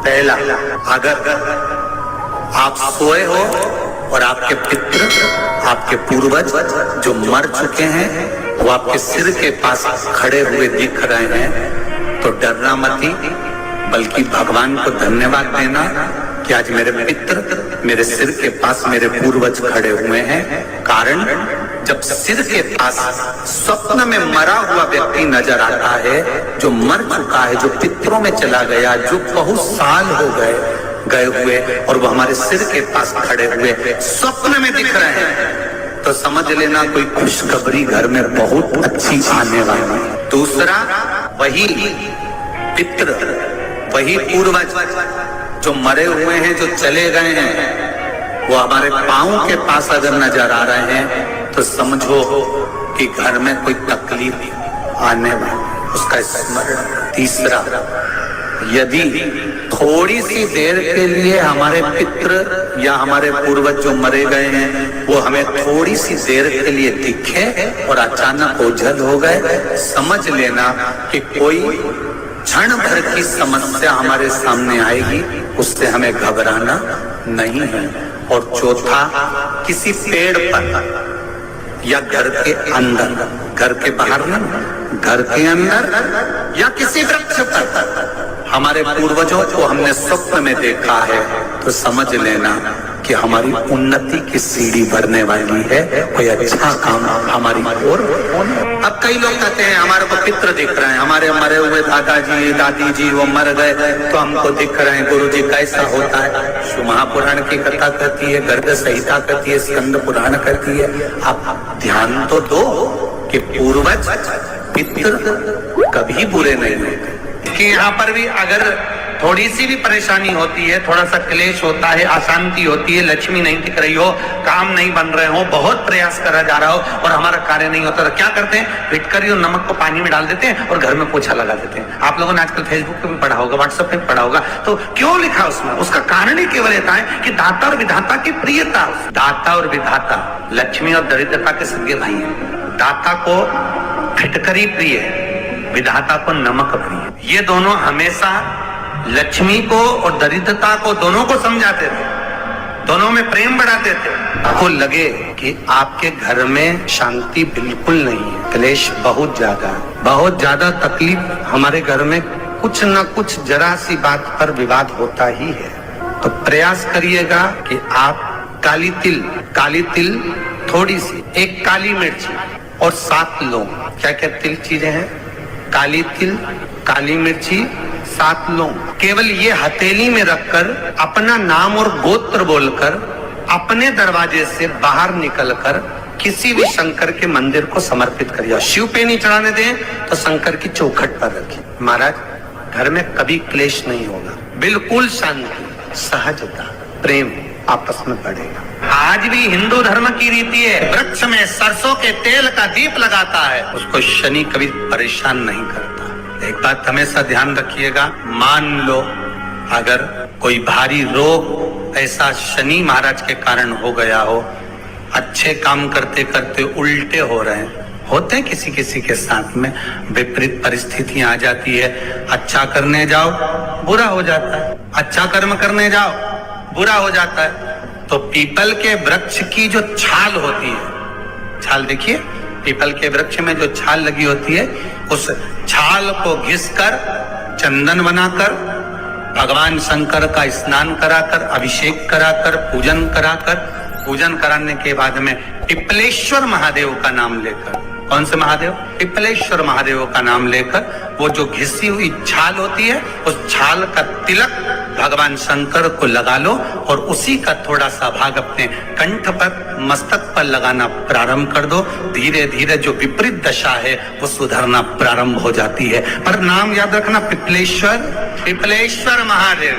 पहला, अगर आप सोए हो और आपके पितृ, आपके पूर्वज जो मर चुके हैं वो आपके सिर के पास खड़े हुए दिख रहे हैं तो डरना मत ही, बल्कि भगवान को धन्यवाद देना कि आज मेरे पितृ मेरे सिर के पास मेरे पूर्वज खड़े हुए हैं। कारण जब सिर के पास स्वप्न में मरा हुआ व्यक्ति नजर आता है, जो मर चुका है, जो पितरों में चला गया, जो बहुत साल हो गए हुए और वो हमारे सिर के पास खड़े हुए स्वप्न में दिख रहे हैं, तो समझ लेना कोई खुशखबरी घर में बहुत अच्छी आने वाली है। दूसरा, वही पितृ, वही पूर्वज जो मरे हुए हैं, जो चले गए हैं, वो हमारे पांव के पास अगर नजर आ रहे हैं तो समझो कि घर में कोई तकलीफ आने वाली, उसका स्मरण। तीसरा, यदि थोड़ी सी देर के लिए हमारे पितृ या हमारे पूर्वज जो मरे गए हैं वो हमें थोड़ी सी देर के लिए दिखे और अचानक ओझल हो गए, समझ लेना कि कोई क्षण भर की समस्या हमारे सामने आएगी, उससे हमें घबराना नहीं है। और चौथा, किसी पेड़ पर या घर के अंदर, घर के बाहर नहीं, घर के अंदर या किसी वृक्ष पर हमारे पूर्वजों को हमने स्वप्न में देखा है तो समझ लेना कि हमारी उन्नति की सीढ़ी बढ़ने वाली है, कोई अच्छा काम हमारी ओर। अब कई लोग कहते हैं हमारे को पितृ दिख रहे हैं, हमारे मरे हुए दादाजी दादी जी वो मर गए तो हमको दिख रहे हैं। गुरु जी कैसा होता है? शिव महापुराण की कथा कहती है, गर्ग संहिता कहती है, स्कंद पुराण कहती है। आप ध्यान तो दो कि पूर्वज पितृ कभी बुरे नहीं होते, कि यहाँ पर भी अगर थोड़ी सी भी परेशानी होती है, थोड़ा सा क्लेश होता है, अशांति होती है, लक्ष्मी नहीं दिख रही हो, काम नहीं बन रहे हो, बहुत प्रयास करा जा रहा हो और हमारा कार्य नहीं होता, तो क्या करते हैं? फिटकरी और नमक को पानी में डाल देते हैं और घर में पोछा लगा देते हैं। आप लोगों ने आजकल फेसबुक पे भी पढ़ा होगा, व्हाट्सएप पे भी पढ़ा होगा। तो क्यों लिखा उसमें? उसका कारण ही केवल इतना है कि दाता और विधाता की प्रियता। दाता और विधाता लक्ष्मी और दरिद्रता के सगे भाई है। दाता को फिटकरी प्रिय है, विधाता को नमक प्रिय। ये दोनों हमेशा लक्ष्मी को और दरिद्रता को दोनों को समझाते थे, दोनों में प्रेम बढ़ाते थे। आपको लगे कि आपके घर में शांति बिल्कुल नहीं है, क्लेश बहुत ज्यादा तकलीफ, हमारे घर में कुछ न कुछ जरा सी बात पर विवाद होता ही है, तो प्रयास करिएगा कि आप काली तिल थोड़ी सी, एक काली मिर्ची और 7 लौंग, क्या क्या तिल चीजें हैं? काली तिल, काली मिर्ची, 7 लौंग, केवल ये हथेली में रखकर अपना नाम और गोत्र बोलकर अपने दरवाजे से बाहर निकलकर किसी भी शंकर के मंदिर को समर्पित करिए। शिव पे नहीं चढ़ाने दें तो शंकर की चौखट पर रखिए। महाराज, घर में कभी क्लेश नहीं होगा, बिल्कुल शांति, सहजता, प्रेम आपस में बढ़ेगा। आज भी हिंदू धर्म की रीति है, वृक्ष में सरसों के तेल का दीप लगाता है, उसको शनि कभी परेशान नहीं करता। एक बात हमेशा ध्यान रखिएगा, मान लो अगर कोई भारी रोग ऐसा शनि महाराज के कारण हो गया हो, अच्छे काम करते करते उल्टे हो रहे हैं, होते हैं किसी किसी के साथ में, विपरीत परिस्थितियां आ जाती है, अच्छा करने जाओ बुरा हो जाता है, अच्छा कर्म करने जाओ बुरा हो जाता है। तो पीपल के वृक्ष की जो छाल होती है, छाल देखिए, पीपल के वृक्ष में जो छाल लगी होती है, उस छाल को घिसकर चंदन बनाकर भगवान शंकर का स्नान कराकर, अभिषेक कराकर, पूजन कराने के बाद में पिपलेश्वर महादेव का नाम लेकर, कौन से महादेव? पिपलेश्वर महादेव का नाम लेकर वो जो घिसी हुई छाल होती है, उस छाल का तिलक भगवान शंकर को लगा लो और उसी का थोड़ा सा भाग अपने कंठ पर, मस्तक पर लगाना प्रारंभ कर दो। धीरे धीरे जो विपरीत दशा है वो सुधरना प्रारंभ हो जाती है। पर नाम याद रखना, पिपलेश्वर महादेव।